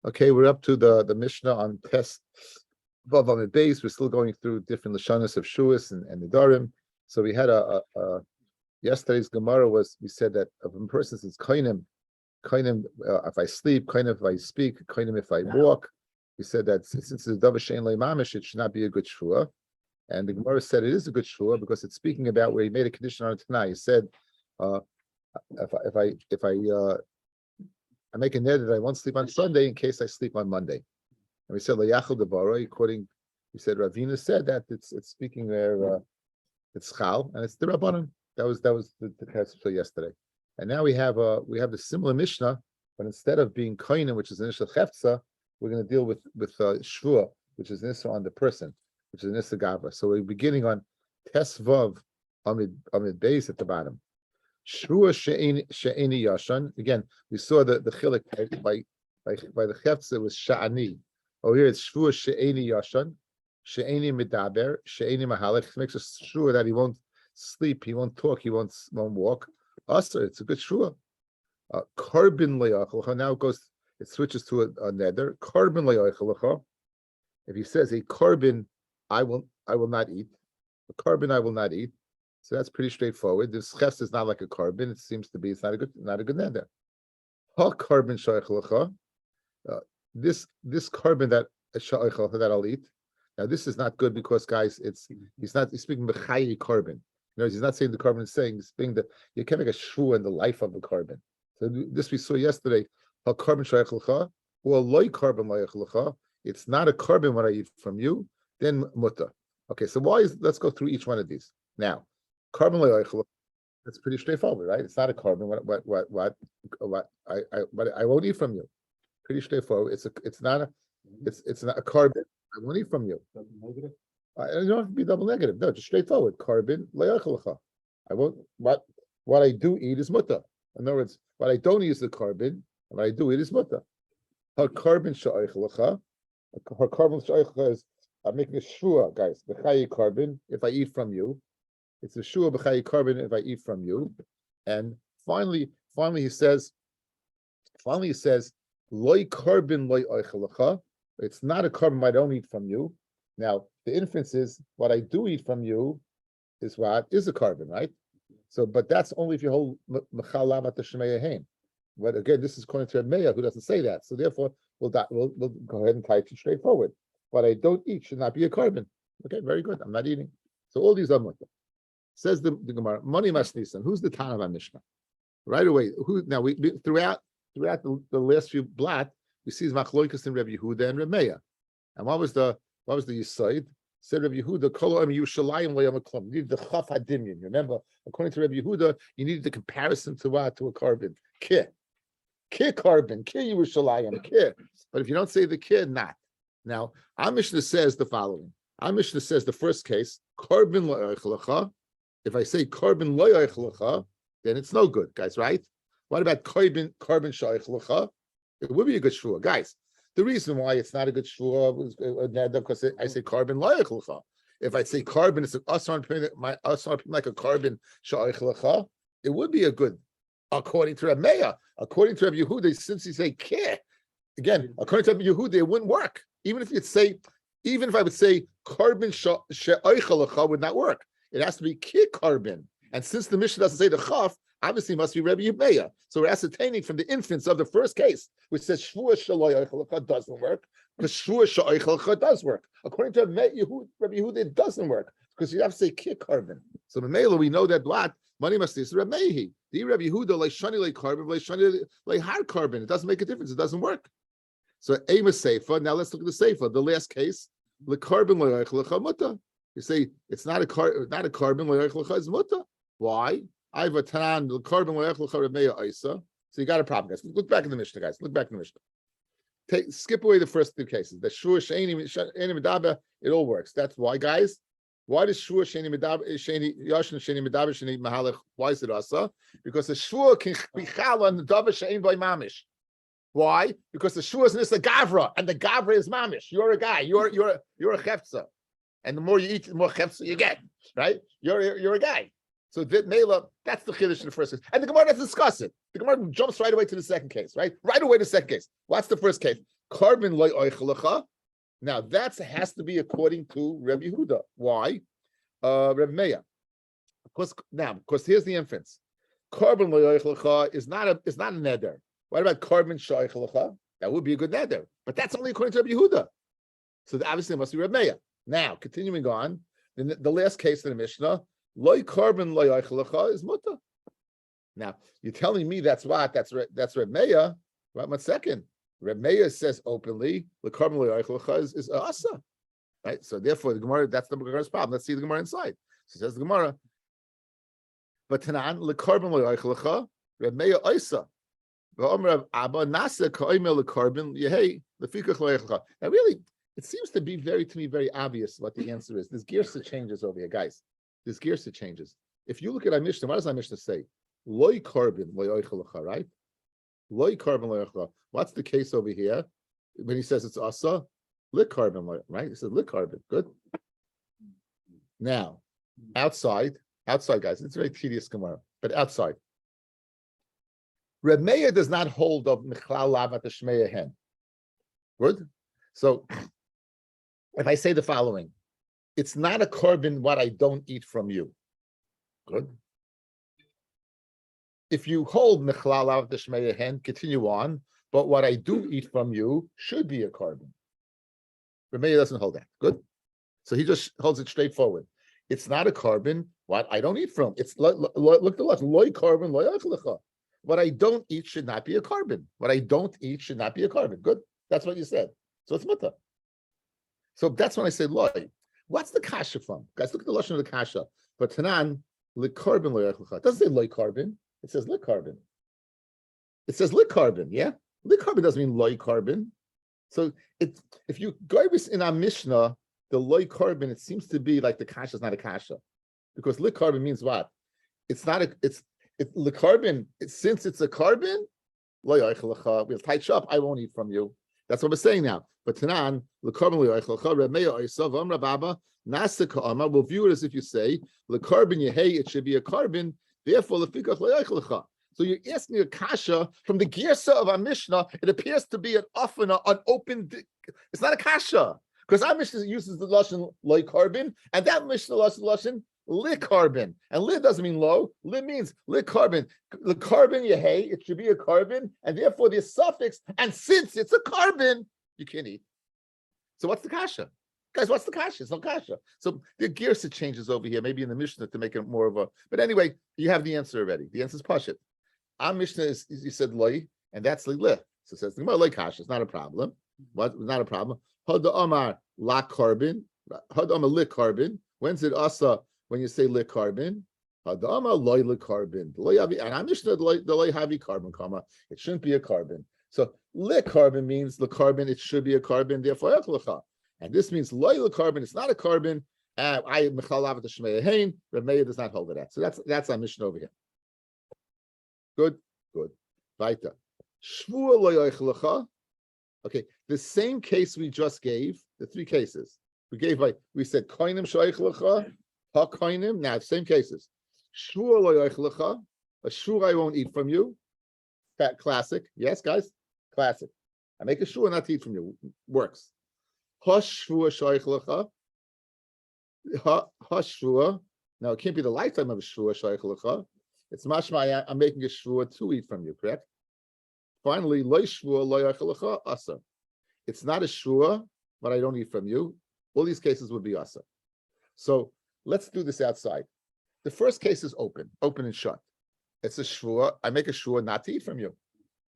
Okay, we're up to the Mishnah on test Vav Amid Beis. We're still going through different lashonos of Shuas and Nedarim. So we had yesterday's Gemara was, we said that if a person says kainim if I sleep, kainim if I speak, kainim if I walk. We said that since it's a davar she'ein lo mamish, it should not be a good shvua. And the Gemara said it is a good shvua because it's speaking about where he made a condition on it tonight. He said, if I make a neder that I won't sleep on Sunday in case I sleep on Monday. And we said layachal devara. According, we said Ravina said that it's speaking there. It's chal and it's the rabbanon. That was the test for yesterday. And now we have the similar Mishnah, but instead of being koinen, which is initial chefza, we're going to deal with shvua, which is nissa on the person, which is nissa gavra. So we're beginning on tes vav amid beis at the bottom. Shvua she'eni yashan. Again, we saw the chilik by the chefza it was sha'ani. Oh, here it's shvua she'eni yashan, she'eni medaber, she'eni mahalech. Makes us sure that he won't sleep, he won't talk, he won't walk. Also, it's a good shvua. Carbon le'achlecha. Now it switches to a neder. Carbon le'achlecha. If he says a carbon, I will not eat. A carbon I will not eat. So that's pretty straightforward. This ches is not like a carbon. It seems to be. It's not a good neder. Ha carbon shaychlecha. This carbon that I'll eat. Now this is not good because guys, he's speaking b'chayi carbon. In other words, he's not saying the carbon is saying, he's saying that you can't make a shvu in the life of the carbon. So this we saw yesterday. Ha carbon shaychlecha or loy carbon laychlecha. It's not a carbon when I eat from you. Then muta. Okay, so let's go through each one of these now. Carbon laychlecha. That's pretty straightforward, right? It's not a carbon. What I won't eat from you. Pretty straightforward. It's not a carbon. I won't eat from you. I don't have to be double negative. No, just straightforward. Carbon layachlecha. I won't. What I do eat is muta. In other words, what I don't eat is the carbon, and what I do eat is muta. Her carbon sha'aychlecha. Her carbon sha'aychlecha is I'm making a shua, guys. B'chayi carbon. If I eat from you, it's a shua b'chayi carbon. If I eat from you, and finally he says, loy carbon loy aychlecha. It's not a carbon I don't eat from you. Now, the inference is what I do eat from you is a carbon, right? So, but that's only if you hold mechal lamat shemei hein. But again, this is according to Meya, who doesn't say that. So therefore, we'll go ahead and tie it straightforward. What I don't eat should not be a carbon. Okay, very good. I'm not eating. So all these are mutter. Says the Gemara, Moni Masnisan. Who's the Tana of our Mishnah? Right away. Now we throughout the last few blat, we see Machloikas and Rabbi Yehuda and Remeya. And what was the Yisaid? Said Rabbi Yehuda, Kolo Am Yushalayim Loyam Klum. You needed the Chaf Hadimyan. Remember, according to Rabbi Yehuda, you needed the comparison to what? To a carbon. Ki carbon, ki Yerushalayim, ki. But if you don't say the ki, not. Now, our Mishnah says the following. Our Mishnah says the first case, carbon lo'aychlecha. If I say carbon lo'aychlecha, then it's no good, guys, right? What about carbon shaychlecha? It would be a good shvua. Guys, the reason why it's not a good shvua is because I say carbon lo'aychlecha. If I say carbon, it's like a carbon shaychlecha, it would be a good. According to Rabbi Meya, according to Rabbi Yehuda, since you say keh, again, according to Rabbi Yehuda, it wouldn't work. Even if I would say carbon she'oichalecha would not work. It has to be keh carbon. And since the Mishnah doesn't say the chaf, obviously it must be Rabbi Meya. So we're ascertaining from the inference of the first case, which says shvua she'oichalecha doesn't work, because shvua she'oichalecha does work. According to Rabbi Yehuda, it doesn't work because you have to say keh carbon. So the Mela, we know that what money must is Rabbi Mehi. The Rabbi Yehuda like shani like carbon, like shani like hard carbon. It doesn't make a difference. It doesn't work. So aim a seifa. Now let's look at the seifa. The last case, the carbon le'aychlecha muta. You say it's not a carbon le'aychlecha is muta. Why? I have a tanan the carbon le'aychlecha remeya isa. So you got a problem, guys. Look back in the Mishnah, guys. Look back in the Mishnah. Skip away the first two cases. The shur sheini medaba. It all works. That's why, guys. Why does shvua sheni medaber sheni yashin sheni medaber sheni mahalech? Why is it asa? Because the shvua can be chal on the davar shein by mamish. Why? Because the shvua is a gavra, and the gavra is mamish. You're a guy. You're a chefza, and the more you eat, the more chefza you get. Right? You're a guy. So that's the chiddush in the first case, and the Gemara doesn't discuss it. The Gemara jumps right away to the second case. Right away to the second case. What's the first case? Carbon loy oichelacha. Now that has to be according to Rabbi Yehuda. Why? Rabbi Meir. Because here's the inference. Carbon loy oichelacha is not a neder. What about carbon shoichelacha? That would be a good neder, but that's only according to Rabbi Yehuda. So obviously it must be Rabbi Meir. Now, continuing on, the last case in the Mishnah, loy carbon loy oichelacha is muta. Now, you're telling me that's what? That's Rabbi Meir. Right, 1 second. Rabbi Meir says openly, the carbon loy oichelacha is asa. Right? So therefore, the Gemara, that's the Gemara's problem. Let's see the Gemara inside. So says the Gemara, but Tanan, the carbon loy oichelacha, Rabbi Meir oisa. Now really, it seems to be very obvious what the answer is. This girsa changes over here, guys. This girsa changes. If you look at our Mishnah, what does our Mishnah say? Loy carbon loy oichelacha, right? Loy carbon loy oichelacha. What's the case over here? When he says it's asa, lit carbon, right? He says lit carbon. Good. Now, outside, guys, it's a very tedious Gemara, but outside. Reb Meir does not hold of Michlal Lavat Shmei Hen. Good? So, if I say the following, it's not a carbon what I don't eat from you. Good? If you hold Michlal Lavat Shmei Hen, continue on, but what I do eat from you should be a carbon. Reb Meir doesn't hold that. Good? So he just holds it straightforward. It's not a carbon what I don't eat from. It's look the left, loy carbon, loy achlecha. What I don't eat should not be a carbon. What I don't eat should not be a carbon. Good. That's what you said. So it's muta. So that's when I say loy. What's the kasha from? Guys, look at the lashon of the kasha. But tanan, le carbon loy achlecha. It doesn't say loy carbon. It says lit carbon. It says lit carbon, yeah? Lit carbon doesn't mean loy carbon. So if you go in our Mishnah, the loy carbon, it seems to be like the kasha is not a kasha. Because lit carbon means what? It's not the carbon, since it's a carbon, we'll tight up, I won't eat from you. That's what we're saying now. But Tanan, the carbon, we'll view it as if you say, the carbon, it should be a carbon, therefore, the so you're asking a kasha from the girsa of our Mishnah, it appears to be an open, it's not a kasha. Because our Mishnah uses the lashon loy carbon, and that Mishnah lashon lit carbon, and lit doesn't mean low. Lit means lit carbon. The carbon it should be a carbon, and therefore the suffix. And since it's a carbon, you can't eat. So what's the kasha, guys? What's the kasha? It's no kasha. So the girsa changes over here, maybe in the Mishnah to make it more of a. But anyway, you have the answer already. The answer is pashit. Our Mishnah is you said loy, and that's lit. So it says the loy kasha. It's not a problem. What? Not a problem. Hada Amar la carbon. Hada Amar lit carbon. When's it asa? When you say lit carbon, Hada Amar loy lit carbon. And I'm just the loy havi carbon, comma. It shouldn't be a carbon. So lit carbon means the carbon. It should be a carbon. Therefore, echlecha. And this means loy lit carbon. It's not a carbon. I mechalav the shmei hein. Reb Meir does not hold it at. So that's our mission over here. Good. Weiter. Shvua loy echlecha. Okay, the same case we just gave, the three cases. We said koinim shoichlecha, ha koinim, now same cases. Shvur lo yoichlecha, a shvur I won't eat from you. That classic, yes, guys? Classic. I make a shvur not to eat from you. Works. Ha shvur shoichlecha, ha shvur. Now it can't be the lifetime of a shvur shoichlecha. It's mashma, I'm making a shvur to eat from you, correct? Finally, lo shvur lo yoichlecha asa. It's not a shvur, but I don't eat from you. All these cases would be asa. So let's do this outside. The first case is open and shut. It's a shvur. I make a shvur not to eat from you.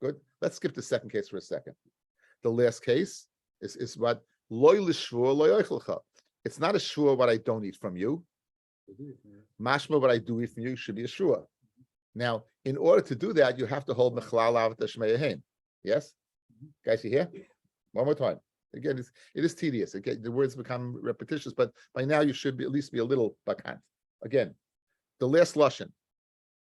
Good. Let's skip the second case for a second. The last case is what loy l'shvur loy oichelcha. It's not a shvur what I don't eat from you. Mashma what I do eat from you should be a shvur. Now, in order to do that, you have to hold mechlal avat shmei hein. Yes, guys, you hear? One more time. Again, it is tedious. Again, the words become repetitious, but by now you should at least be a little bakant. Again, the last lashon,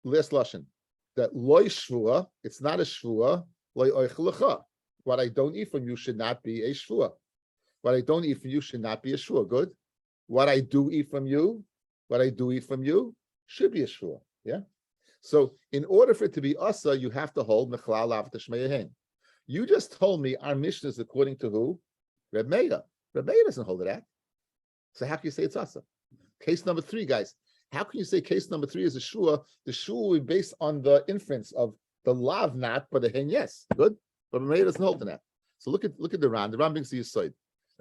that loy shvua, it's not a shvua, loy oichlecha. What I don't eat from you should not be a shvua. What I don't eat from you should not be a shvua. Good. What I do eat from you should be a shvua. Yeah. So in order for it to be asa, you have to hold mechlal avat shmei hein. You just told me our Mishnah is according to who? Reb Meir. Reb Meir doesn't hold it at. So how can you say it's asa? Case number 3, guys. How can you say case number 3 is a shua? The shua will be based on the inference of the lav not, but the hen yes. Good? But Reb Meir doesn't hold to that. So look at the Ran. The Ran brings the side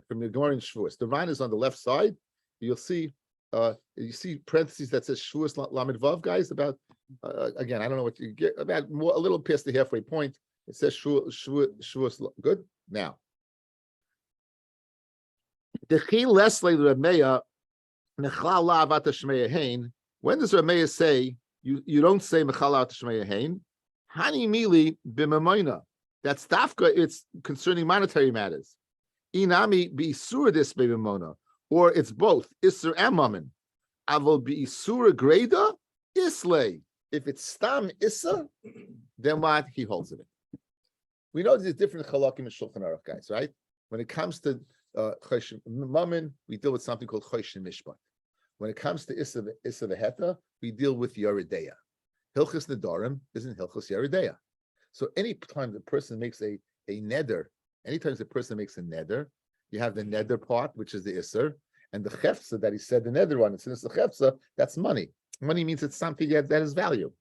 from the Gemara in Shavuos. The Ran is on the left side. You'll see you see parentheses that says Shavuos Lamed Vav, guys, about again, I don't know what you get, about more, a little past the halfway point. It says Shavuos. Good? Now. When does Reb Meir say you don't say Mechala Tashmeya Hain? Hani Mili Bimamoina. That's Dafka, it's concerning monetary matters. Inami Bisur this Bimamona. Or it's both, Isser and Mammon. Avol Bisura Greda, Islay. If it's Stam Issa, then what? He holds it. We know there's different Chalakim and Shulchan Aruch, guys, right? When it comes to Mammon, we deal with something called Choshen Mishpat. When it comes to Issa Veheta, we deal with Yeridea. Hilchos Nedarim isn't Hilchos Yeridea. So anytime the person makes a neder, anytime the person makes a neder, you have the neder part, which is the Isser, and the chefsa that he said the neder one, since the chefsa, that's money. Money means it's something that has value.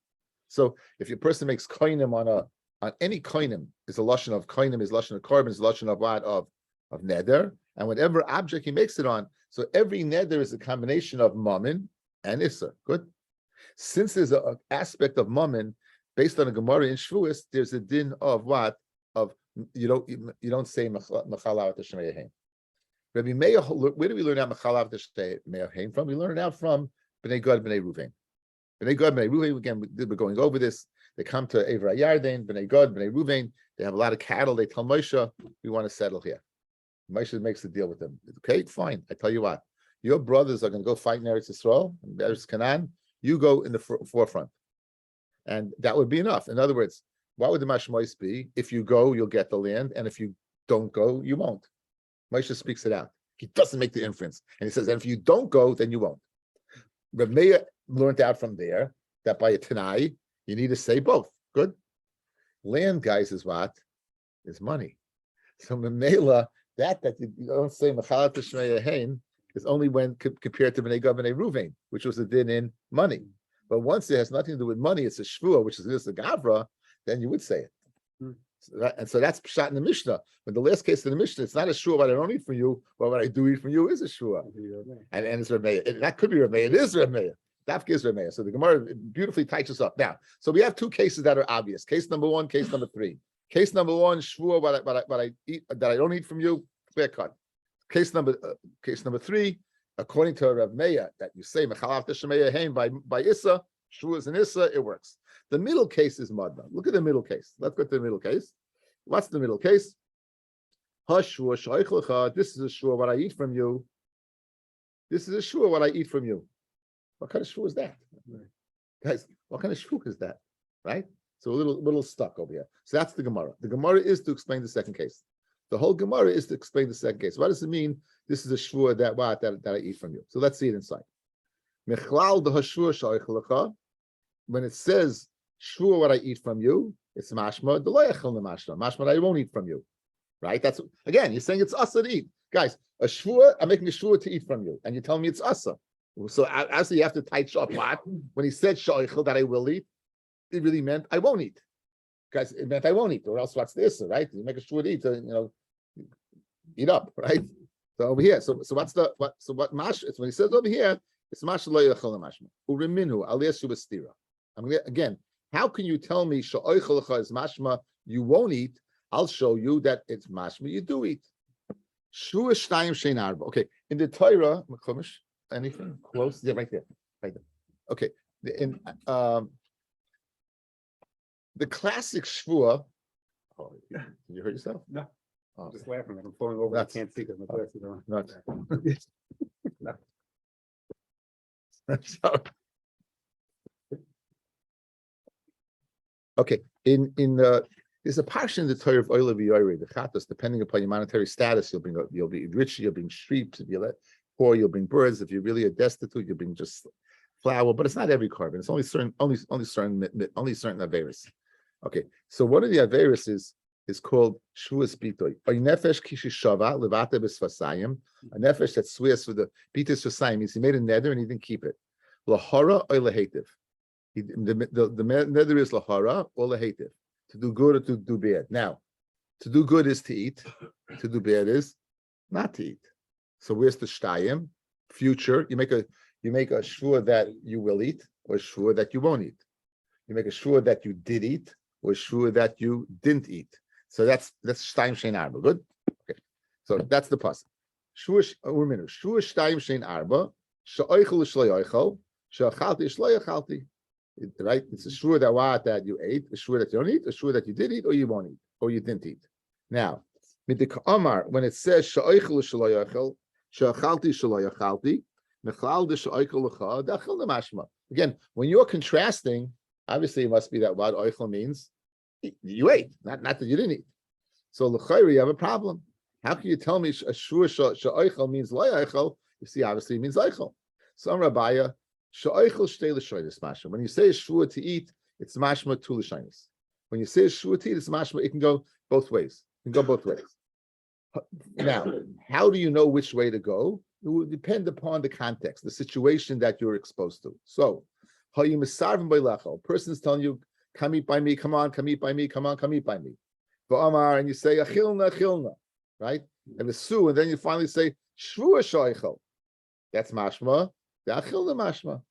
So if your person makes koinim on any koinim, is a lashon of koinim, is lashon of korban, is lashon of what? Of neder, and whatever object he makes it on. So every neder is a combination of mammon and Isser. Good? Since there's an aspect of mammon based on a Gemara in Shavuos, there's a din of what? Of you don't say Mechala Tashmeya Hain. Rabbi Meir, where do we learn out Mechala Tashmeya Hain from? We learn it out from Bnei Gad, Bnei Ruvain. Bnei Gad, Bnei Ruvain. Again, we're going over this. They come to Eivra Yarden, Bnei Gad, Bnei Ruvain. They have a lot of cattle. They tell Moshe, we want to settle here. Moshe makes a deal with them. Okay, fine. I tell you what, your brothers are going to go fight in Eretz Yisrael, in Eretz Canaan. You go in the forefront. And that would be enough. In other words, what would the mashmois be? If you go, you'll get the land, and if you don't go, you won't. Moshe speaks it out. He doesn't make the inference. And he says, and if you don't go, then you won't. Reb Meir learned out from there that by a Tanai, you need to say both. Good? Land, guys, is what? Is money. So Memela, that you don't say Mechala Tashmeya Hain is only when compared to Bnei Gad, Bnei Ruvain, which was a din in money. But once it has nothing to do with money, it's a shvua, which is this a gavra, then you would say it. So that's pshat in the Mishnah. But the last case in the Mishnah, it's not a shvua what I don't eat from you, but what I do eat from you is a shvua. And it's Reb Meir. That could be Reb Meir. It is Reb Meir. Dafka is Reb Meir. So the Gemara beautifully ties us up. Now, so we have 2 cases that are obvious. Case number 1, case number 3. Case number 1, shvua what I eat that I don't eat from you, clear cut. Case number 3, according to Rav Meir, that you say Mechalav Tashmeya Hain by Issa, Shuas and Issa, it works. The middle case is Madna. Look at the middle case. Let's go to the middle case. What's the middle case? Hashua Shaykhlacha. This is a shua what I eat from you. This is a shua what I eat from you. What kind of shua is that? Right. Guys, what kind of shua is that? Right? So a little stuck over here. So that's the Gemara. The Gemara is to explain the second case. The whole Gemara is to explain the second case. What does it mean? This is a shvua that I eat from you. So let's see it inside. When it says shvua what I eat from you, it's mashma mashma I won't eat from you. Right? That's again, you're saying it's asa to eat. Guys, a shvua, I'm making a shvua to eat from you, and you tell me it's asa. So actually you have to tighten up what? When he said shaychel that I will eat, it really meant I won't eat. Guys, it meant I won't eat, or else what's this, right? You make a shvua to eat, eat up, right? So over here, so what mash? It's when he says over here, it's mash lo yachol mashma uriminu alias shubastira. I mean, again, how can you tell me sha'oichalacha is mashma you won't eat? I'll show you that it's mashma you do eat. Shua shtayim shein arba. Okay, in the Torah, anything close? Yeah, right there. Okay, in the classic shvua. Oh, did you hurt yourself? No. I'm just laughing. I'm falling over. I can't see because my glasses are on. No. So, okay, in there's a portion in the Torah of Oil of Yoyre, the Chatas, depending upon your monetary status, you'll be rich, you'll bring sheep, if you're poor, you'll bring birds, if you really are destitute, you'll bring just flour, but it's not every carbon, it's only certain averis. Okay, so one of the averis is is called Shuas Bitoy. By Nefesh Kishishava, Levata Besfasayim, a Nefesh that swears for the Bitis Fasayim means he made a neder and he didn't keep it. Lahara or Lahativ. The neder is Lahara or Lahativ. To do good or to do bad. Now, to do good is to eat, to do bad is not to eat. So where's the Shtayim? Future, you make a shvur that you will eat or a shvur that you won't eat. You make a shvur that you did eat or a shvur that you didn't eat. So that's Shtayim Shein Arba. Good? Okay. So that's the pasuk. Shvur Shtayim Shein Arba, Sha'oichel Shlo Yoichel, Sha'achalti Shlo Yachalti. Right? It's a shvur that you ate, a shvur that you don't eat, a shvur that you did eat or you won't eat, or you didn't eat. Now, Midik Amar, when it says Sha'oichel Shlo Yoichel, Sha'achalti Shlo Yachalti, Mechlal de Sha'oichel L'cha, Dachil de Mashma. Again, when you're contrasting, obviously it must be that what oichel means you ate, not that you didn't eat. So l'chayri, you have a problem. How can you tell me a shur sha'oichel means lo'oichel? You see, obviously it means oichel. Some Rabbi, sha'oichel shtei l'shoynis mashma. When you say shur to eat, it's mashma tu l'shoynis. When you say shur to eat, it's mashma. It can go both ways. It can go both ways. Now, how do you know which way to go? It will depend upon the context, the situation that you're exposed to. So, a person is telling you, come eat by me, come on, come eat by me, come on, come eat by me. And you say, achilna, achilna, right? And the su, and then you finally say, shvua shoichel. That's mashma, the achilna mashma.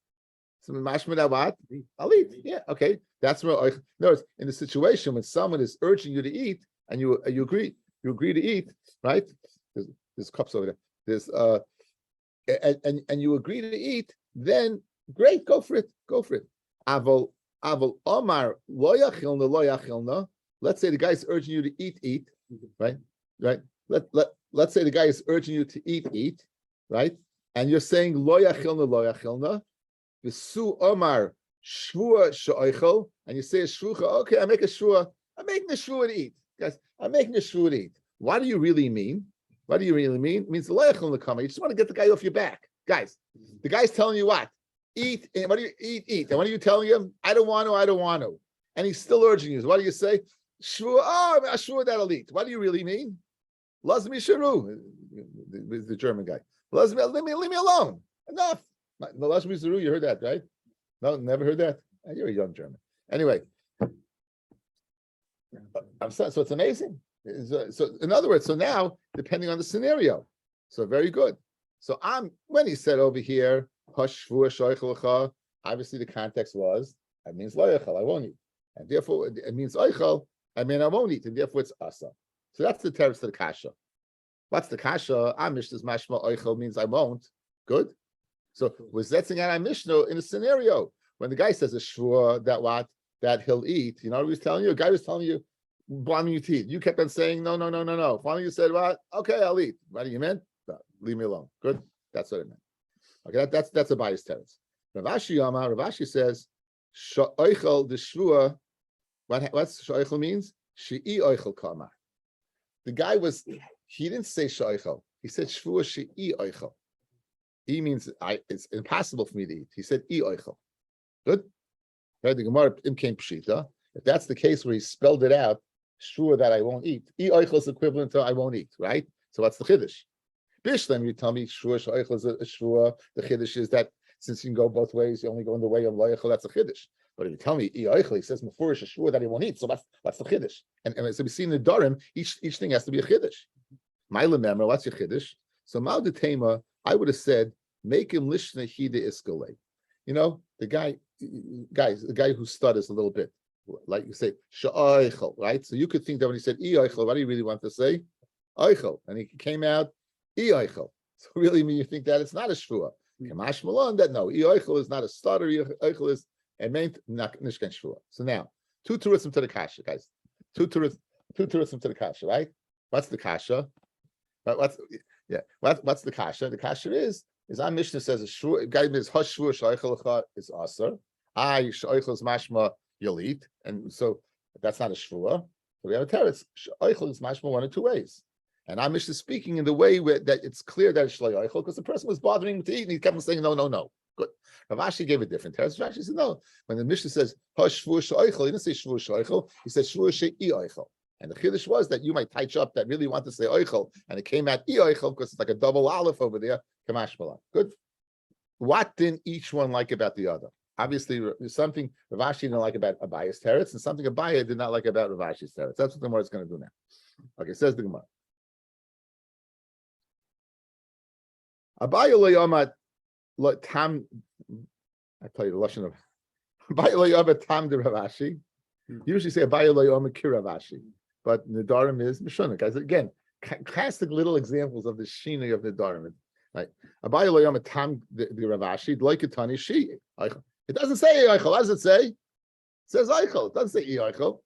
So mashma that what? I'll eat. Yeah, okay. That's where, in other words, in the situation when someone is urging you to eat, and you agree to eat, right? There's cups over there. There's and you agree to eat, then great, go for it. Aval Omar lo yachilna. Let's say the guy is urging you to eat, right? Let's say the guy is urging you to eat, right? And you're saying lo yachilna. The su Omar shvua she'oichel, and you say a shvucha. Okay, I'm making a shvua to eat, guys. I'm making a shvua to eat. What do you really mean? What do you really mean? It means lo yachilna kama. You just want to get the guy off your back, guys. The guy's telling you what? Eat. And what do you eat? And what are you telling him? I don't want to. And he's still urging you. So what do you say? Shvua. Oh, I'm sure that'll eat. What do you really mean? Lazmi sharu. The German guy. Leave me alone. Enough. Lazmi sharu. You heard that, right? No, never heard that. You're a young German. Anyway, so it's amazing. So in other words, so now depending on the scenario, so very good. So when he said over here, obviously the context was it means loyachal, I won't eat, and therefore it means oichal, I won't eat, and therefore it's asa. So that's the teretz to the kasha. What's the kasha? Mishnah's mashma oichal means I won't. Good. So was that thing on Mishnah in a scenario when the guy says a shvur that he'll eat? You know what he was telling you? A guy was telling you, blaming you to eat. You kept on saying no. Finally you said, "What? Okay, I'll eat." What do you meant? No, leave me alone. Good. That's what it meant. Okay, that's a biased teretz. Ravashi says, "Sha'oichel the shvua." What's sha'oichel means? She'i oichel kama. The guy he didn't say sha'oichel. He said shvua she'i oichel. He means it's impossible for me to eat. He said I oichel. Good. Right. The Gemara came pshita. If that's the case where he spelled it out, sure that I won't eat. I oichel is equivalent to I won't eat, right? So what's the chiddush? Bishlam, you tell me sure oichel is a sure. The chiddush is that since you can go both ways, you only go in the way of loichel. That's a chiddush. But if you tell me I oichel, he says mefurish a sure that he won't eat. So what's the chiddush? And so we see in the Nedarim, each thing has to be a chiddush. My lememra, what's your chiddush? So Mal de Tema, I would have said, make him lishna hida iskale. You know, the guy who stutters a little bit, like you say, sha'oichel, right? So you could think that when he said i'oichel, what do you really want to say? Oichel. And he came out, i'oichel. So really, you think that it's not a shvua. Kamash malon, that no, i'oichel is not a stutter, i'oichel is a main nishkan shvua. So now, two tourism to the kasha, guys. Two tourism to the kasha, right? What's the kasha? What's the kasha? The kasha is our Mishnah says a shvua, guy means hush shvua sha'oichel is aser. Sha'oichel is mashma you'll eat, and so that's not a shvua. So we have a teretz. Sha'oichel is mashma one of two ways, and our Mishnah is speaking in the way that it's clear that it's sha'oichel because the person was bothering him to eat, and he kept on saying no. Good. Ravashi gave a different teretz. Ravashi said no. When the Mishnah says hush shvua sha'oichel, he didn't say shvua sha'oichel. He said shvua she'i oichel, And the chiddush was that you might touch up that really want to say oichel, and it came out oichel because it's like a double aleph over there. Kamash Malan. Good. What didn't each one like about the other? Obviously, there's something Rav Ashi didn't like about Abaya's teretz, and something Abaya did not like about Rav Ashi's teretz. That's what the Gemara is going to do now. Okay, says the Gemara. Abaya lo yomad lo tam. I tell you the lashon of Abaya lo yomad tam de Rav Ashi. Usually say Abaya lo yomad ki Rav Ashi, but Nedarim is Mishnah. Guys, again, classic little examples of the shina of Nedarim. Right. Abaya lo yomad tam de Rav Ashi like a tani she. It doesn't say eichel. What does it say? It says eichel. It doesn't say eichel.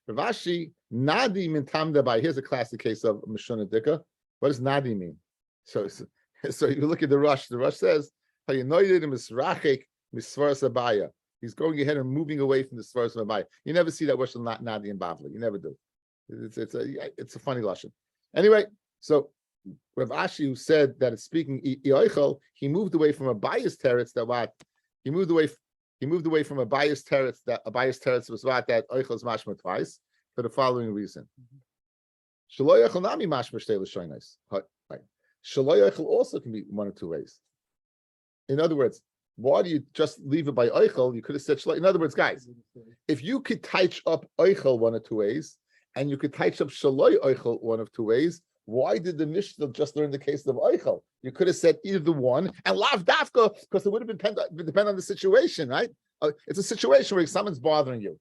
Rav Ashi nadi min tam de. Here's a classic case of Mishnah Dika. What does nadi mean? So you look at the Rush. The Rush says, he's going ahead and moving away from the Svaras of Abaya. You never see that word nadi in Bavli. You never do. It's a funny lashon. Anyway, so Rav Ashi, who said that it's speaking eichel, he moved away from a bias teretz that what he moved away from a bias teretz was what that eichel is mashma twice for the following reason. Shelo eichel nami mashma shtei l'shonos. Right. Shelo eichel also can be one of two ways. In other words, why do you just leave it by eichel? You could have said shelo. In other words, guys, if you could touch up eichel one of two ways, and you could touch up shelo eichel one of two ways, why did the Mishnah just learn the case of eichel? You could have said either one and lav dafka, because it would have depend on the situation, right? It's a situation where someone's bothering you.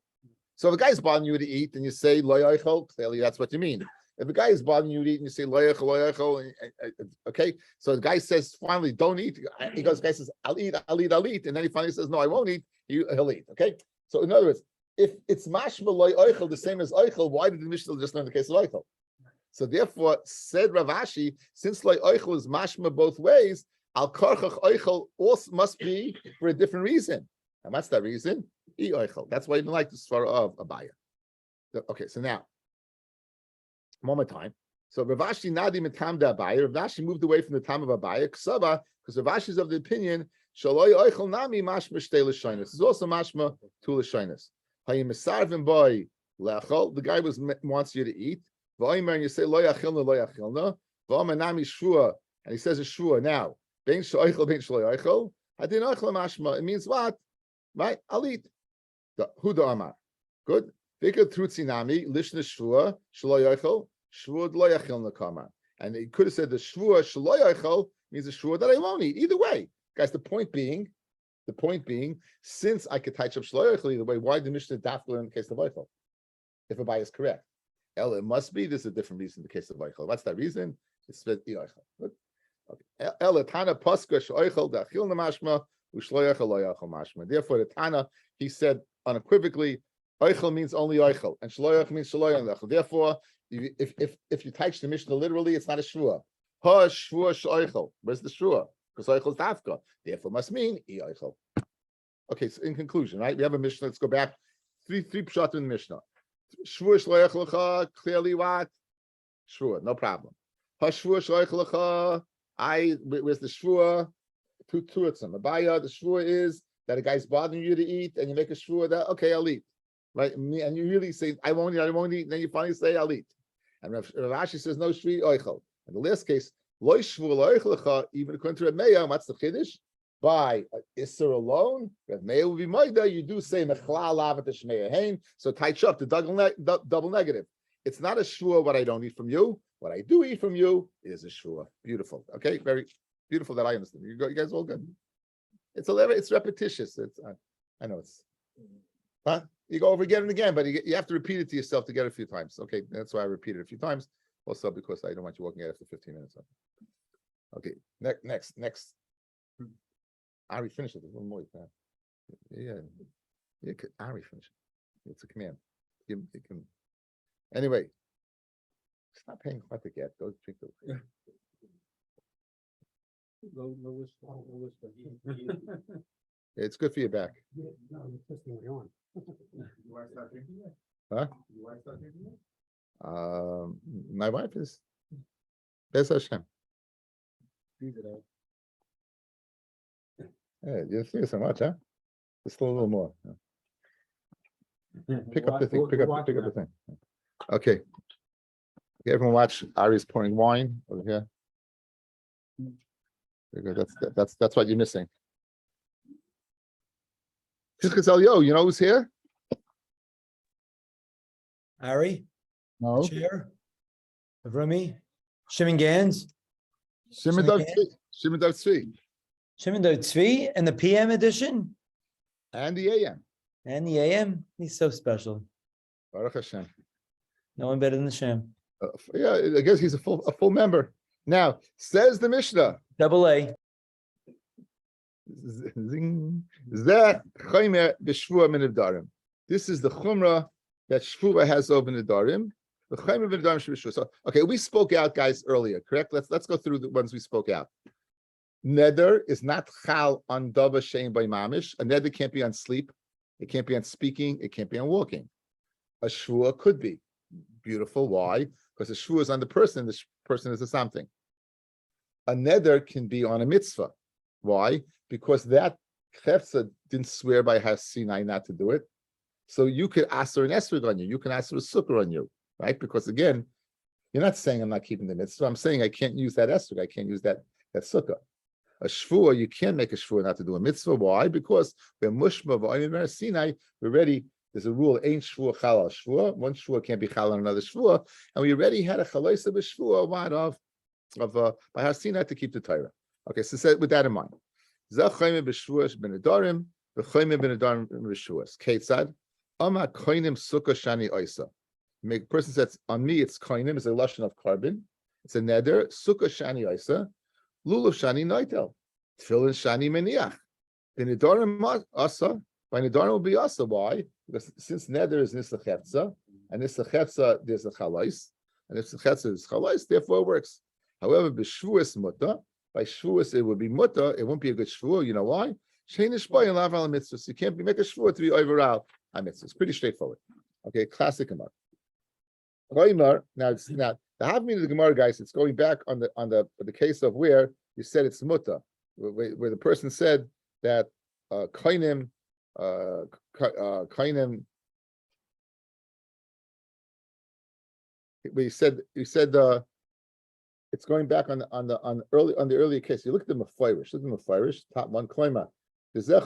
So if a guy's bothering you to eat and you say lo eichel, clearly that's what you mean. If a guy is bothering you to eat and you say lo eichel, okay. So the guy says finally don't eat. He goes, the guy says I'll eat, and then he finally says no, I won't eat. He'll eat. Okay. So in other words, if it's mashma lo eichel the same as eichel, why did the Mishnah just learn the case of eichel? So therefore, said Rav Ashi, since lo eichel is mashma both ways, al karchach eichel also must be for a different reason. And what's that reason? Eichel. That's why you didn't like the svara of Abaya. Okay, so now, one more time. So Rav Ashi nadi mitam da Abaya. Rav Ashi moved away from the time of Abaya, ksava, because Rav Ashi is of the opinion shaloi eichel nami mashma shtei l'shonos. This is also mashma two l'shonos. Hayim misarvim boy lechol. The guy wants you to eat. And you say lo yachilna lo yachilna. V'amanami shvua, and he says a shvua now. Bein shloichel bein shloichel. Hadin eichel mashma. It means what? Right? I'll eat. Huda amar. Good. Vika trutzinami lishna shvua shloichel shvua lo yachilna kama. And he could have said the shvua shloichel means a shvua that I won't eat. Either way, guys. The point being, since I could touch up shloichel either way, why did the Mishnah dafla in the case of eichel? If a bias is correct. It must be. There's a different reason in the case of eichel. What's that reason? It's eichel. Okay. El Tana paska sheichel da'achil namashma u'shloichel lo yachol mashma. Therefore, the Tana he said unequivocally, eichel means only eichel, and shloich means shloich. Therefore, if you touch the Mishnah literally, it's not a shvua. Ha shvua sheichel. Where's the shvua? Because eichel is dafka. Therefore, must mean eichel. Okay. So in conclusion, right, we have a Mishnah. Let's go back. Three pshat in the Mishnah. Shvur shloich lecha, clearly what? Shvur, no problem. Hashvur shloich lecha, where's the shvur? Two etzim. Abaya, the shvur is that a guy's bothering you to eat, and you make a shvur that, okay, I'll eat. Right? And you really say, I won't eat, and then you finally say, I'll eat. And Rav Ashi says, no shvi oichel. In the last case, loy shvur loich lecha, even according to Reb Meir, what's the chiddush? By Isser alone, Reb Meir will be moida. You do say mechlal lavat shmei hein. So touch up the double negative. It's not a shvua what I don't eat from you. What I do eat from you is a shvua. Beautiful. Okay, very beautiful that I understand. You guys all good. It's repetitious. I know it's. Huh? You go over again and again, but you have to repeat it to yourself to get it a few times. Okay, that's why I repeat it a few times. Also because I don't want you walking out after 15 minutes. Okay, next. Ari, finish it. There's one more. Yeah. Ari, finish it. It's a command. You can. Anyway, stop paying what to get. Go drink the. It's good for your back. Huh? My wife is. Bez Hashem. Yeah, you see so much, huh? Just still a little more. Pick up the thing. Okay. Okay, everyone watch Ari's pouring wine over here. Very good. That's what you're missing. Yo, you know who's here? Ari, No. chair, Rumi, Shimon Gans, Shimon Dov Tzvi. Shimon Tzvi in the PM edition And the AM. and the AM. He's so special. Baruch Hashem. No one better than the Shem. Yeah, I guess he's a full member. Now, says the Mishnah. Double A. Zing. That chaymer b'shvua min Nedarim. This is the chumrah that shvua has over Nedarim. The chaymer b'Nedarim shvua. So, okay, we spoke out, guys, earlier, correct? Let's go through the ones we spoke out. Neder is not chal on dava shein by mamish. A neder can't be on sleep. It can't be on speaking. It can't be on walking. A shvua could be. Beautiful. Why? Because the shvua is on the person. The person is a something. A neder can be on a mitzvah. Why? Because that chefza didn't swear by Har Sinai not to do it. So you could ask an esrog on you. You can ask a sukkah on you, right? Because again, you're not saying I'm not keeping the mitzvah. I'm saying I can't use that esrog. I can't use that sukkah. A shvua, you can't make a shvua not to do a mitzvah. Why? Because we're mushma v'ayim Har Sinai. We're ready. There's a rule: ain't shvua chal al shvua. One shvua can't be chal on another shvua. And we already had a chalaisa b'shvua of by Har Sinai to keep the Torah. Okay, so with that in mind. Zachayim b'shvuas b'nedarim, v'chayim b'nedarim b'shvuas. Ketzad, ama koinim sukkah shani oisa. Make a person says on me it's koinim, it's a lashon of carbon. It's a neder sukkah shani oisa, lulav shani noitel, tefillin shani meniach. B'nedarim asa, by nedarim will be asa. Why? Because since neder is nisachetza, and nisachetza there's a chalais, and if nisachetza is chalais, therefore it works. However, b'shvuas muta. By shvuas, it would be mutter. It won't be a good shvua. You know why? Sheinish boy and laval mitzvahs. You can't make a shvua to be overall on mitzvahs. It's pretty straightforward. Okay, classic Gemara. Now the havmin of the Gemara, guys. It's going back on the case of where you said it's mutter, where the person said that kainim. You said. It's going back on the earlier case. You look at the mefarish. Look at the mefarish. Top one klima. It's a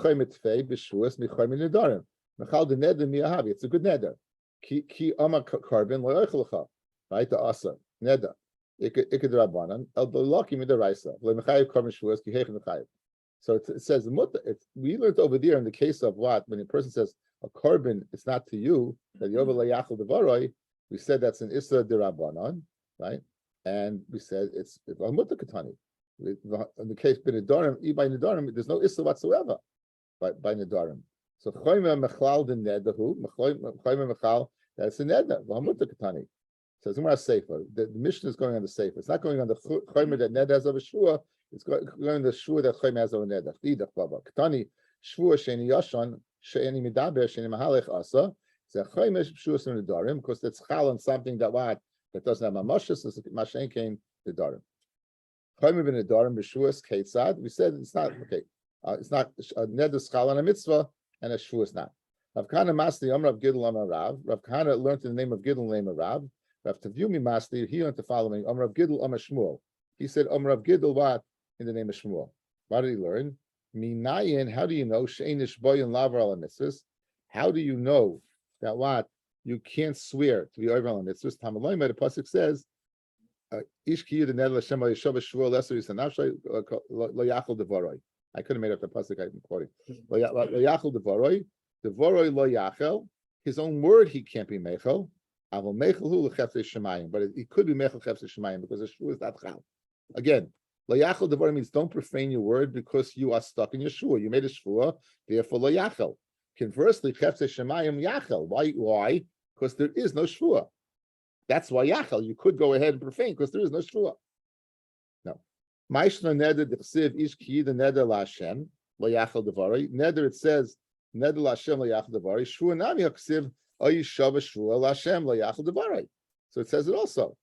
good neder. Ki ama carbon loyachlecha. Right, the asa neder. Ikadrabanan el belaki midaraisa. Lemechayev carbon shvuas ki hechen mechayev. So it says we learned over there in the case of what when a person says a carbon, it's not to you that you over layachal devaroi. We said that's an issa derabanan, right? And we said it's mutter katani. In the case by nedarim, there's no issa whatsoever by nedarim. So choyme mechlal the nedahu, choyme mechal, that's a neder. Mutter katani. So it's more safer. The mission is going on the safer. It's not going on the choyme that neder has over shua. It's going on the shua that choyme has over neder. Lidach baba katani shua sheni yashan sheni midaber sheni mahalech asa. It's a choyme shua from nedarim because it's chal on something that doesn't have mamashas, it's mashen came the darim. Chayim ben nedarim b'shuas ketzad. We said it's not okay. It's not a neder schal on a mitzvah and a shuas not. Rav Kahana Masli Amar Rav Gidl Amar Rav. Rav Kahana learned in the name of Gidl, the name of Rav. Rav Tavyumi Masli he learned the following: Amar Rav Gidl Amar Shmuel. He said Amar Rav Gidl what in the name of Shmuel. What did he learn? Minayin. How do you know sheinish boy and lavar al mitzvahs? How do you know that what? You can't swear to be over on mitzvahs. Tamalayim, the pasuk says, "Ish ki yud neder l'Hashem yishav shvuah lesser yisanavshay lo yachol devaroi." I could have made up the pasuk I'm quoting. Lo yachol devaroi lo yachel. His own word he can't be mechel. Avol mechel hu lechefzei shemayim, but he could be mechel chefzei shemayim because the shvuah is not chal. Again, lo yachol devaroi means don't profane your word because you are stuck in your shvuah. You made a shvuah, therefore lo yachel. Conversely, chefzei shemayim yachel. Why? Because there is no shvuah. That's why yachal. You could go ahead and profane because there is no shvuah. No. Ma'ishna neder d'chsiv ish ki the neder la'Hashem lo yachal devarei. Neder it says neder la'Hashem lo yachal devarei. Shvuah nami ha'ksiv oy shava shvuah la'Hashem lo yachal devarei. So it says it also.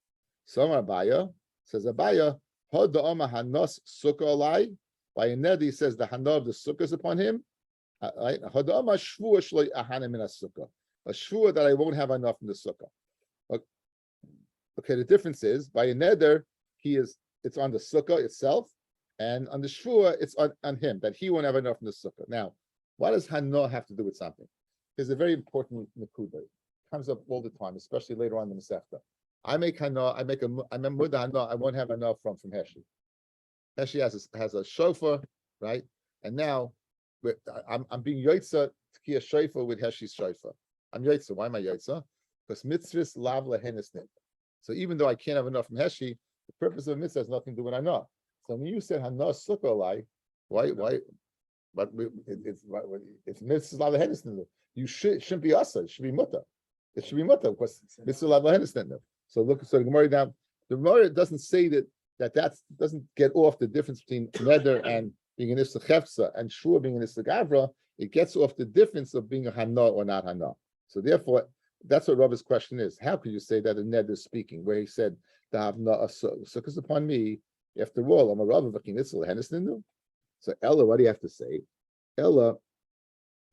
So Abaya says Abaya hod da'ama hanos sukkah alai. By a neder he says the hana of the sukkah is upon him. Hod da'ama shvuah shlo ahana min sukkah. A shvuah that I won't have enough in the sukkah. Okay, the difference is by a neder, it's on the sukkah itself, and on the shvua, it's on him, that he won't have enough in the sukkah. Now, what does hana have to do with something? There's a very important nekuda. It comes up all the time, especially later on in the Masechta. I make hana, I'm muda hana, I won't have enough from Heshi. Heshi has a shofar, right? And now I'm being yotza tkiya shofar with Heshi's shofar. I'm yotza. Why am I yotza? Because mitzvahs lav lehenisnit. So even though I can't have enough from Heshi, the purpose of a mitzvah has nothing to do with hana. So when you said hana sukkah alai, why? But it's mitzvah lav lehenisnit. You shouldn't be asa. It should be muta. It should be muta because mitzvah lav lehenisnit. So look, so the Gemara now, the Gemara doesn't say that doesn't get off the difference between neder and being an issa chefza and shua being an issa gavra. It gets off the difference of being a hana or not hana. So therefore, that's what Rabbi's question is. How could you say that a neder is speaking, where he said to have na a sukkahs upon me? After all, I'm a Rabbi v'kin itzul henes ninu. So Ella, what do you have to say? Ella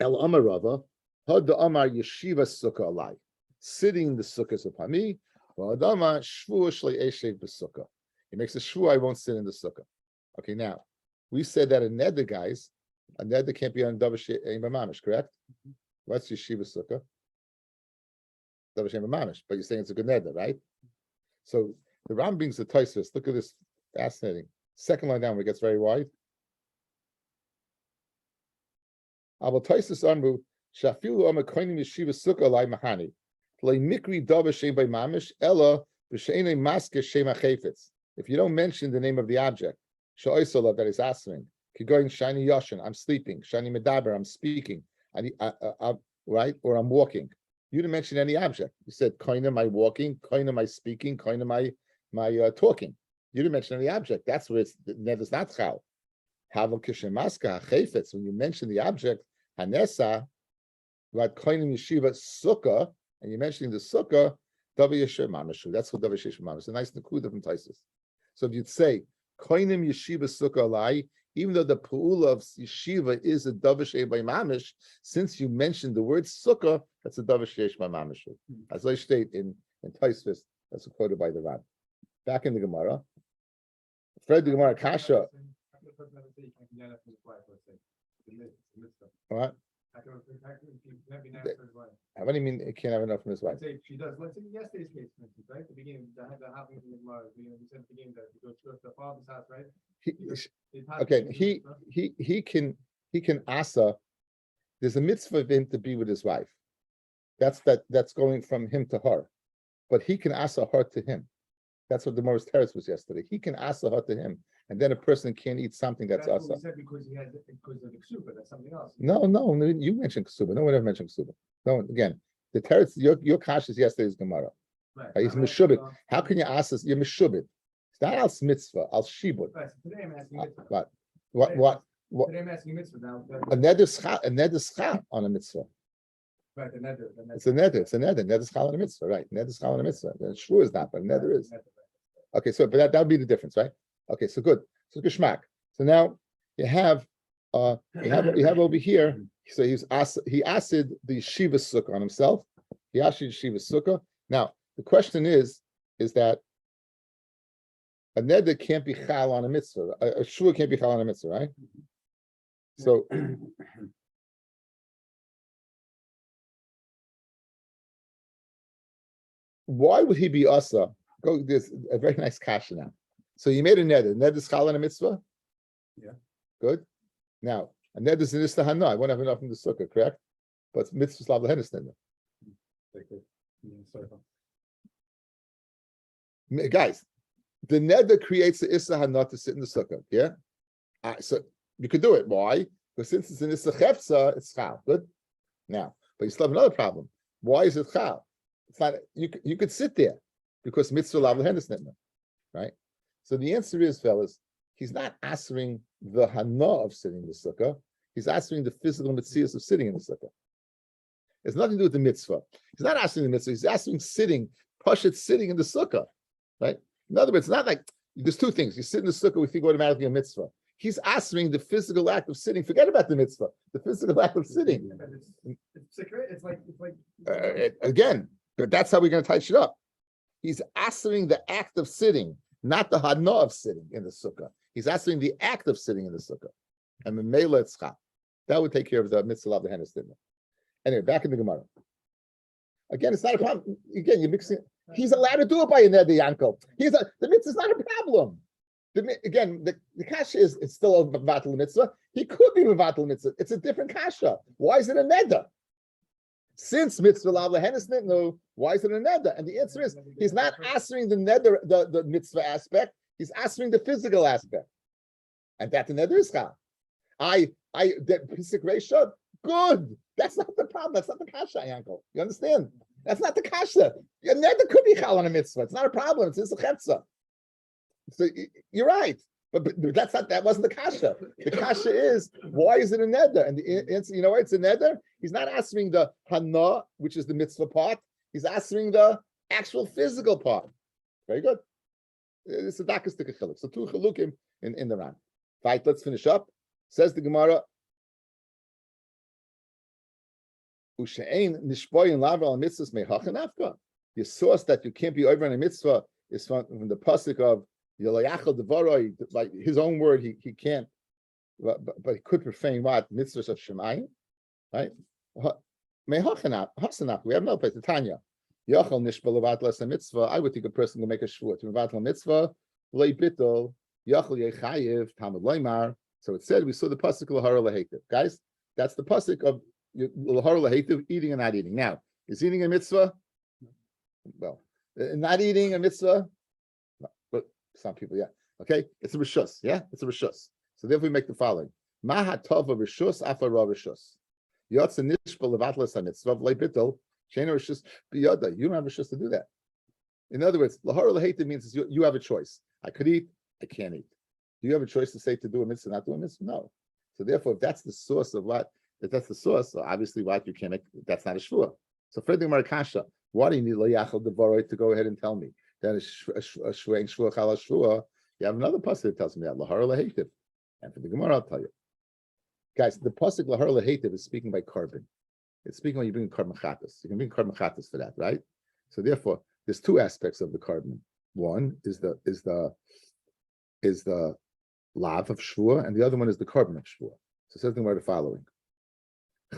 Amar Rava, had the Amar yeshiva sukkah alai, sitting in the sukkahs upon me. Adama shvu shlei eshev b'sukkah. He makes a shvu, I won't sit in the sukkah. Okay, now we said that a neder, guys, a neder can't be on davar she'ein b'mamish, correct? What's yeshiva sukkah? Davar she'ein b'mamish, but you're saying it's a good neder, right? So the Ram brings the Tosfos. Look at this, fascinating. Second line down, where it gets very wide. Abel Tosfos amru shafilu amar koinim yeshiva sukkah alai mahani. If you don't mention the name of the object, that is answering, shiny yoshin, I'm sleeping, shiny medaber, I'm speaking, right? Or I'm walking. You didn't mention any object. You said koina my walking, koina my speaking, koina my talking. You didn't mention any object. That's where it's never not chal. Havel kishemaska chayfetz. When you mention the object, hanesa, right? Koinim yeshiva sukkah. And you're mentioning the sukkah, Davar Yesher Mamashu. That's what Davar Yesher Mamashu. It's a nice nekuda from Tosfos. So if you'd say Koinim Yeshiva Sukkah Alai, even though the pu'ula of yeshiva is a Davar Yesher by Mamash, since you mentioned the word sukkah, that's a Davar Yesher by Mamashu. As I state in Tosfos, that's quoted by the Rabbi. Back in the Gemara, Fred the Gemara Kasha. What? What do you mean it can't have enough from his wife? She does. Let's say yesterday's case, for instance, right? The beginning, the happening in the Gemara. We said at the beginning that he goes to the father's house, right? Okay, he can asa. There's a mitzvah of him to be with his wife. That's going from him to her, but he can asa her to him. That's what the Morris Terrace was yesterday. He can asa her to him, and then a person can't eat something that's asa. What we said because of the ksuba. That's something else. No, you mentioned ksuba. No one ever mentioned ksuba. No, again, the Terrace, your kash is yesterday's Gemara. Right. He's meshubit. How can you asa? You're meshubit. It's not al mitzvah, al shibud. Right. So today I'm asking mitzvah. What? Today I'm asking mitzvah now. A neder schal on a mitzvah. Right, the neder. It's a neder. It's a neder. Neder schal on a mitzvah, right? Neder schal on a mitzvah. The shvu is not, but a neder is. Okay, so but that would be the difference, right? Okay, so good. So geschmack. So now you have over here. So he asked the yeshiva sukkah on himself. He asked yeshiva sukkah. Now the question is that a neder can't be chal on a mitzvah. A shvu can't be chal on a mitzvah, right? So. Why would he be asa? Go. There's a very nice kasha now. So you made a neder. Neder is chal on a mitzvah. Yeah. Good. Now a neder is an ista hana. I won't have enough in the sukkah, correct? But mitzvah slav lehenis neder. Guys, the neder creates the ista hana to sit in the sukkah. Yeah. So you could do it. Why? Because since it's an ista chefza, it's chal. Good. Now, but you still have another problem. Why is it chal? It's not, you could sit there because mitzvah lav lehenis neder, right? So the answer is, fellas, he's not answering the hana of sitting in the sukkah. He's answering the physical mitzvahs of sitting in the sukkah. It's nothing to do with the mitzvah. He's not asking the mitzvah. He's asking sitting, pashut sitting in the sukkah, right? In other words, it's not like there's two things. You sit in the sukkah, we think automatically a mitzvah. He's answering the physical act of sitting. Forget about the mitzvah. The physical act of sitting. It's like Again, but that's how we're going to tie it up. He's answering the act of sitting, not the hana of sitting in the sukkah. He's answering the act of sitting in the sukkah. And memela it's chap. That would take care of the mitzvah of the henna statement. Anyway, back in the Gemara. Again, it's not a problem. Again, you're mixing. He's allowed to do it by a neder yankel. The mitzvah is not a problem. The kasha is it's still a mevatel mitzvah. He could be mevatel mitzvah. It's a different kasha. Why is it a neder? Since mitzvah lav lehenes nitnu, why is it a neder? And the answer is he's not answering the neder, the mitzvah aspect. He's answering the physical aspect, and that the neder is chal. The Pesach Reisha, good. That's not the problem. That's not the kasha, uncle. You understand? That's not the kasha. A neder could be chal on a mitzvah. It's not a problem. It's a chetza. So you're right, but that's not. That wasn't the kasha. The kasha is why is it a neder? And the answer, you know, why it's a neder. He's not answering the hana, which is the mitzvah part. He's answering the actual physical part. Very good. It's a dakas tikachiluk. So two chilukim in the Ran. Right. Let's finish up. Says the Gemara. Ushein nishboyin laver al mitzvahs mehachanafka. The source that you can't be over on a mitzvah is from the pasuk of Yolayachal Devaroi. By his own word, he can't, but he could profane what mitzvahs of Shemayim, right? Mehachanaf. We have no place. The Tanya. Yachal nishbal levatlas a mitzvah. I would think a person will make a shvua to mevatel a mitzvah. Lei bitol yachal yechayev tamid loymar. So it said we saw the pasuk lahara lahetiv. Guys, that's the pasuk of lahara lahetiv, eating and not eating. Now, is eating a mitzvah? Well, not eating a mitzvah, no, but some people, yeah. Okay, it's a rishus, yeah, it's a rishus. So therefore, we make the following: Maha tova rishus afara rishus. Yotze nishbal levatlas a mitzvah leibitel sheina rishus biyada. You don't have a rishus to do that. In other words, lahara lahetiv means you have a choice. I could eat, I can't eat. Do you have a choice to say to do a mitzvah, not do a mitzvah? No. So therefore, if that's the source of what, if that's the source, so obviously what you can't make, that's not a shvua. So further Marakasha, why do you need Layachal Devaroi to go ahead and tell me that a shvuah shvua chala shvua? You have another pasuk that tells me that lahara lahetiv. And for the Gemara, I'll tell you. Guys, the pasuk lahara lahetiv is speaking by carbon. It's speaking when you bring carbon chatas. You can bring carbon chatas for that, right? So therefore, there's two aspects of the carbon. One is the lav of shvua, and the other one is the carbon of shvua. So something about the following: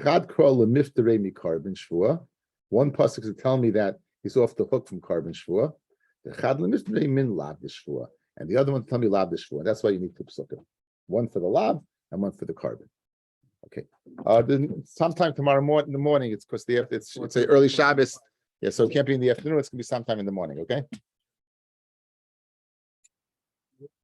Chad kral lemifterei mi carbon shvua. One pasuk is telling me that he's off the hook from carbon shvua. The chad lemifterei min lav shvua, and the other one tell me lav shvua. That's why you need two psukim: one for the lav and one for the carbon. Okay. Then sometime tomorrow in the morning. It's because it's a early Shabbos. Yeah, so it can't be in the afternoon. It's gonna be sometime in the morning. Okay.